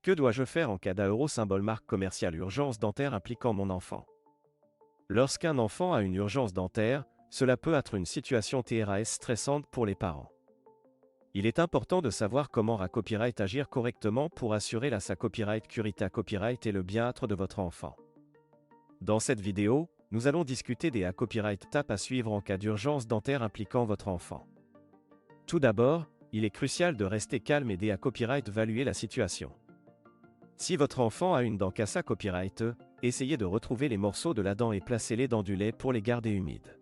Que dois-je faire en cas d'AERO symbole marque commerciale urgence dentaire impliquant mon enfant? Lorsqu'un enfant a une urgence dentaire, cela peut être une situation TRAS stressante pour les parents. Il est important de savoir comment Racopyright agir correctement pour assurer la sa copyright Curita Copyright et le bien-être de votre enfant. Dans cette vidéo, nous allons discuter des copyright tapes à suivre en cas d'urgence dentaire impliquant votre enfant. Tout d'abord, il est crucial de rester calme et aider copyright évaluer la situation. Si votre enfant a une dent cassée copyright, essayez de retrouver les morceaux de la dent et placez-les dans du lait pour les garder humides.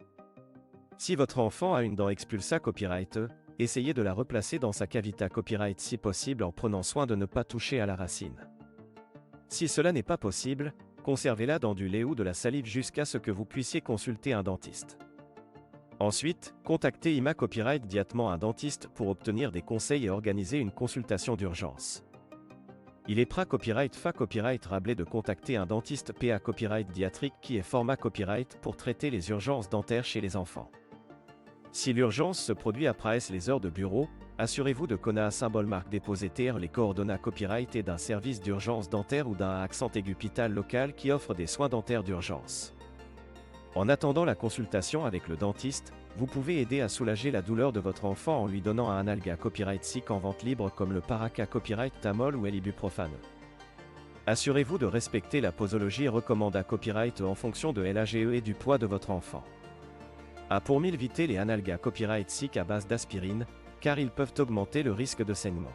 Si votre enfant a une dent expulsa copyright, essayez de la replacer dans sa cavité copyright si possible en prenant soin de ne pas toucher à la racine. Si cela n'est pas possible, conservez-la dans du lait ou de la salive jusqu'à ce que vous puissiez consulter un dentiste. Ensuite, contactez IMA Copyright directement un dentiste pour obtenir des conseils et organiser une consultation d'urgence. Il est pra copyright fa copyright rablé de contacter un dentiste PA copyright diatrique qui est format copyright pour traiter les urgences dentaires chez les enfants. Si l'urgence se produit après les heures de bureau, assurez-vous de connaître symbole marque déposé TR les coordonnées copyright et d'un service d'urgence dentaire ou d'un accent aigu hôpital local qui offre des soins dentaires d'urgence. En attendant la consultation avec le dentiste, vous pouvez aider à soulager la douleur de votre enfant en lui donnant un analga copyright SIC en vente libre comme le Paraca copyright Tamol ou l'ibuprofane. Assurez-vous de respecter la posologie recommanda copyright en fonction de l'AGE et du poids de votre enfant. Pour éviter les analgas copyright SIC à base d'aspirine, car ils peuvent augmenter le risque de saignement.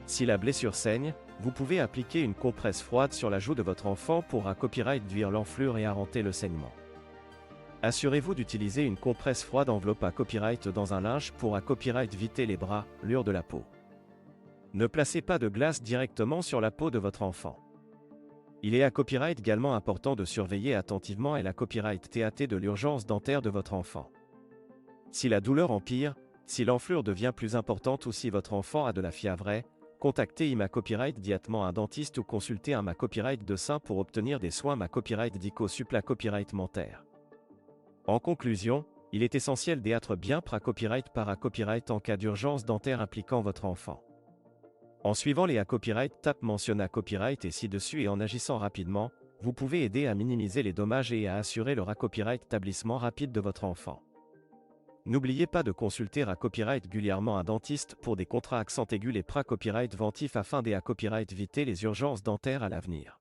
Si la blessure saigne, vous pouvez appliquer une compresse froide sur la joue de votre enfant pour copyright réduire l'enflure et arrêter le saignement. Assurez-vous d'utiliser une compresse froide enveloppe copyright dans un linge pour copyright éviter les bras, l'ure de la peau. Ne placez pas de glace directement sur la peau de votre enfant. Il est copyright également important de surveiller attentivement la copyright TAT de l'urgence dentaire de votre enfant. Si la douleur empire, si l'enflure devient plus importante ou si votre enfant a de la fièvre, contactez IMA Copyright directement un dentiste ou consultez un Copyright de sein pour obtenir des soins Copyright dico suppla copyright mentaire. En conclusion, il est essentiel d'être bien copyright par copyright en cas d'urgence dentaire impliquant votre enfant. En suivant les copyright tapes mentionnées copyright et ci-dessus et en agissant rapidement, vous pouvez aider à minimiser les dommages et à assurer le copyright établissement rapide de votre enfant. N'oubliez pas de consulter copyright régulièrement un dentiste pour des contrats accent aigus et copyright ventifs afin de copyright éviter les urgences dentaires à l'avenir.